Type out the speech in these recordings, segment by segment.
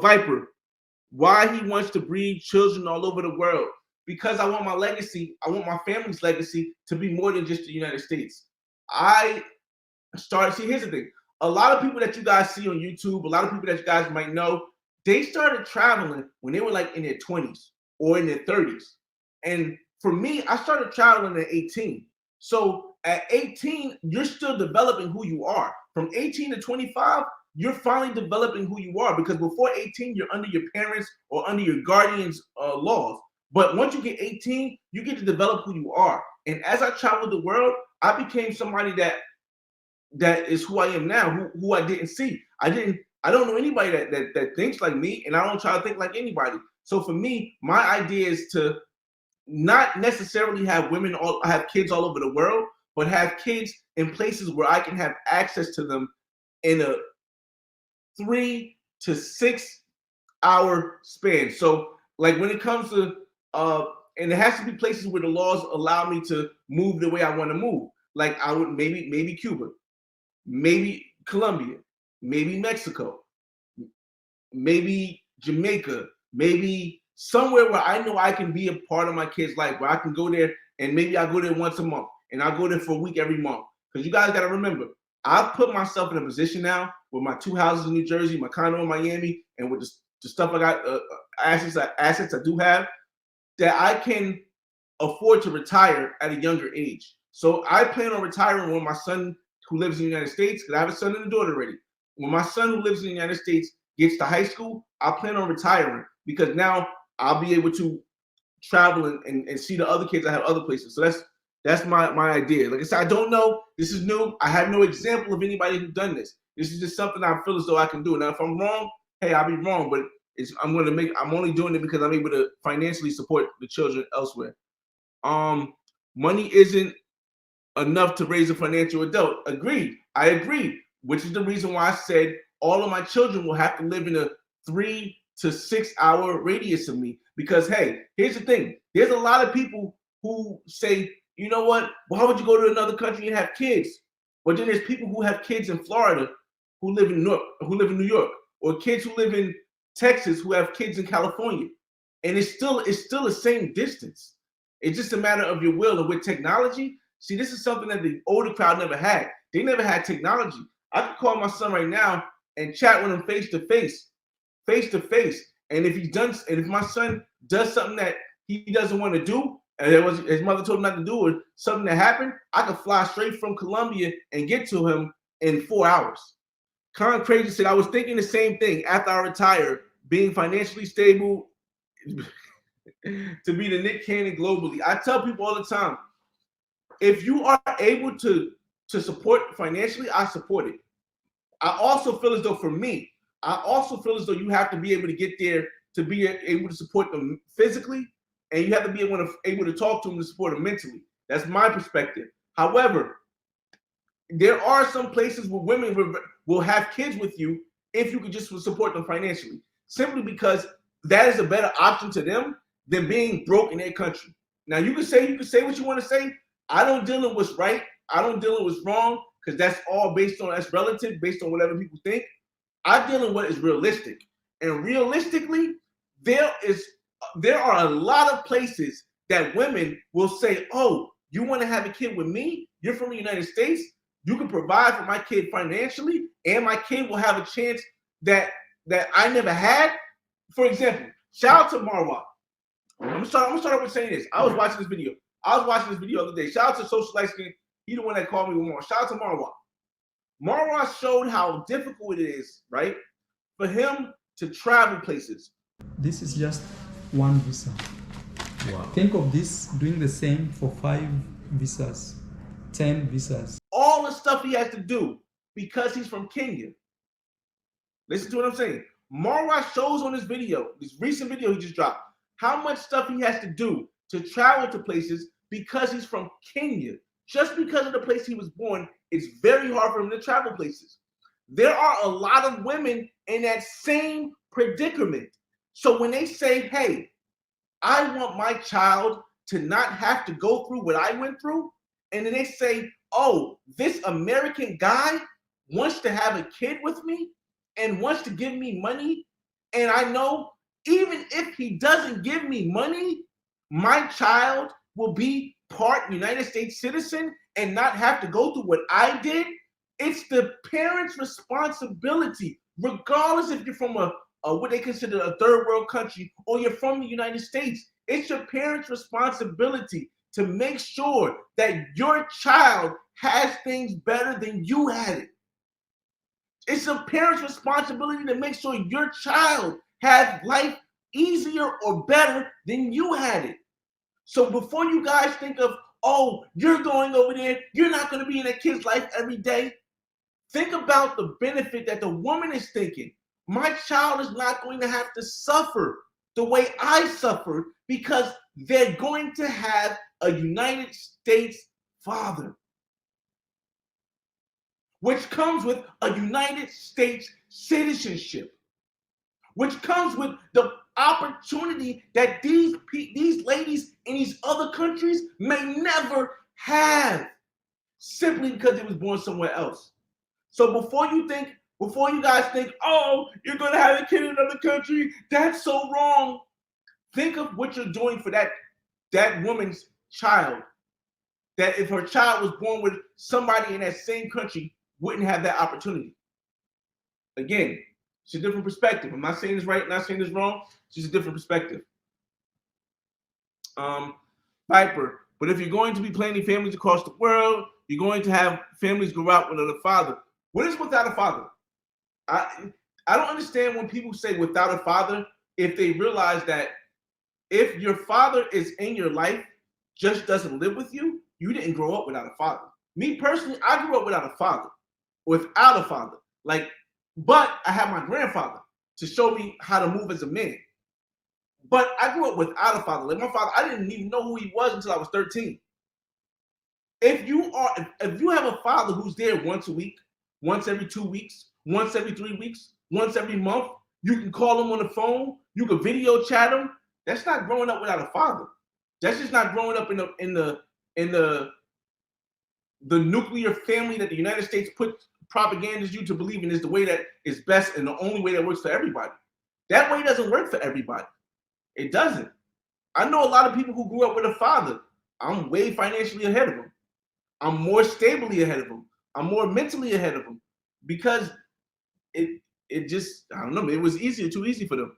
Viper, why he wants to breed children all over the world. Because I want my legacy, I want my family's legacy to be more than just the United States. I started, see, here's the thing. A lot of people that you guys see on YouTube, a lot of people that you guys might know, they started traveling when they were like in their 20s or in their 30s. And for me, I started traveling at 18. So at 18, you're still developing who you are. From 18 to 25, you're finally developing who you are, because before 18, you're under your parents or under your guardians' laws. But once you get 18, you get to develop who you are. And as I traveled the world, I became somebody that is who I am now, who I didn't see. I don't know anybody that thinks like me, and I don't try to think like anybody. So for me, my idea is to not necessarily have have kids all over the world, but have kids in places where I can have access to them in a 3 to 6 hour span. So like when it comes to and it has to be places where the laws allow me to move the way I want to move. Like I would maybe Cuba, maybe Colombia, maybe Mexico, maybe Jamaica, maybe somewhere where I know I can be a part of my kid's life, where I can go there and maybe I go there once a month and I go there for a week every month. Because you guys got to remember, I've put myself in a position now with my 2 houses in New Jersey, my condo in Miami, and with the stuff I got, assets I do have, that I can afford to retire at a younger age. So I plan on retiring when my son, who lives in the United States, because I have a son and a daughter already. When my son, who lives in the United States, gets to high school, I plan on retiring, because now I'll be able to travel and see the other kids. I have other places. So that's my idea. Like I said, I don't know. This is new. I have no example of anybody who's done this. This is just something I feel as though I can do. Now, if I'm wrong, hey, I'll be wrong. But I'm only doing it because I'm able to financially support the children elsewhere. Money isn't enough to raise a financial adult. Agreed. I agree. Which is the reason why I said all of my children will have to live in a 3 to 6 hour radius of me. Because hey, here's the thing. There's a lot of people who say, you know what? Why would you go to another country and have kids? But then there's people who have kids in Florida who live in New York, or kids who live in Texas who have kids in California. And it's still the same distance. It's just a matter of your will. And with technology, see, this is something that the older crowd never had. They never had technology. I could call my son right now and chat with him face to face. And if my son does something that he doesn't want to do, and his mother told him not to do, or something that happened, I could fly straight from Colombia and get to him in 4 hours. Con Crazy said, I was thinking the same thing after I retire, being financially stable to be the Nick Cannon globally. I tell people all the time, if you are able to support financially, I support it. I also feel as though for me, you have to be able to get there to be able to support them physically, and you have to be able to talk to them to support them mentally. That's my perspective. However, there are some places where women will have kids with you if you could just support them financially, simply because that is a better option to them than being broke in their country. Now, you can say what you want to say. I don't deal in what's right. I don't deal in what's wrong, because that's relative, based on whatever people think. I deal in what is realistic. And realistically, there are a lot of places that women will say, oh, you want to have a kid with me? You're from the United States. You can provide for my kid financially, and my kid will have a chance that I never had. For example, shout out to Marwa. I'm gonna start off with saying this. I was watching this video the other day. Shout out to Social Light Skin. He the one that called me with more. Shout out to Marwa. Marwa showed how difficult it is, right, for him to travel places. This is just one visa. Wow. Think of this doing the same for 5 visas, 10 visas. All the stuff he has to do because he's from Kenya. Listen to what I'm saying. Marwa shows on this recent video he just dropped, how much stuff he has to do to travel to places because he's from Kenya. Just because of the place he was born, it's very hard for him to travel places. There are a lot of women in that same predicament. So when they say, hey, I want my child to not have to go through what I went through, and then they say, oh, this American guy wants to have a kid with me and wants to give me money And I know even if he doesn't give me money, my child will be part United States citizen and not have to go through what I did. It's the parents' responsibility, regardless if you're from a what they consider a third world country or you're from the United States. It's your parents' responsibility to make sure that your child has things better than you had it. It's a parent's responsibility to make sure your child has life easier or better than you had it. So before you guys think of, oh, you're going over there, you're not going to be in that kid's life every day, think about the benefit that the woman is thinking. My child is not going to have to suffer the way I suffered because they're going to have a United States father, which comes with a United States citizenship, which comes with the opportunity that these ladies in these other countries may never have, simply because they was born somewhere else. So before you guys think, oh, you're gonna have a kid in another country, that's so wrong. Think of what you're doing for that woman's child. That if her child was born with somebody in that same country, wouldn't have that opportunity. Again, it's a different perspective. I'm not saying this right, I'm not saying this wrong. It's just a different perspective. Viper, but if you're going to be planning families across the world, you're going to have families grow out without a father. What is without a father? I don't understand when people say without a father, if they realize that if your father is in your life, just doesn't live with you, you didn't grow up without a father. Me personally, I grew up without a father. Without a father. But I had my grandfather to show me how to move as a man. But I grew up without a father. Like my father, I didn't even know who he was until I was 13. If you have a father who's there once a week, once every 2 weeks, once every 3 weeks, once every month, you can call him on the phone, you can video chat him. That's not growing up without a father. That's just not growing up in the nuclear family that the United States propagandas you to believe in is the way that is best and the only way that works for everybody. That way doesn't work for everybody. It doesn't. I know a lot of people who grew up with a father. I'm way financially ahead of them. I'm more stably ahead of them. I'm more mentally ahead of them because it just, I don't know, it was too easy for them.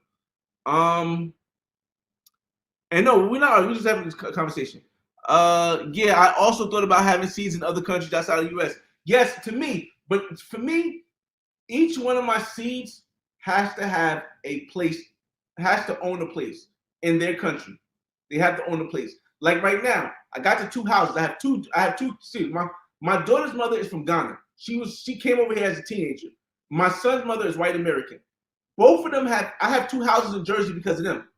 And no, we're just having this conversation. Yeah, I also thought about having seeds in other countries outside of the US. Yes, to me, but for me, each one of my seeds has to have a place, has to own a place in their country. They have to own a place. Like right now, I got the 2 houses. I have two seeds. My daughter's mother is from Ghana. She came over here as a teenager. My son's mother is white American. Both of them I have 2 houses in Jersey because of them.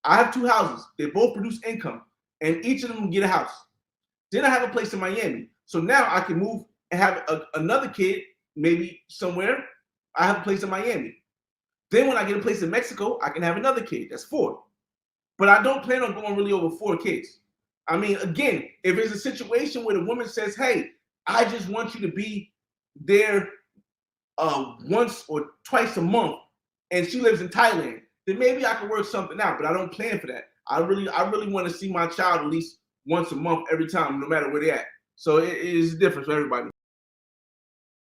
I have 2 houses. They both produce income, and each of them get a house. Then I have a place in Miami. So now I can move and have another kid, maybe somewhere. I have a place in Miami. Then when I get a place in Mexico, I can have another kid. That's 4. But I don't plan on going really over 4 kids. I mean, again, if it's a situation where the woman says, hey, I just want you to be there once or twice a month, and she lives in Thailand, then maybe I can work something out, but I don't plan for that. I really want to see my child at least once a month every time, no matter where they're at. So it is different for everybody.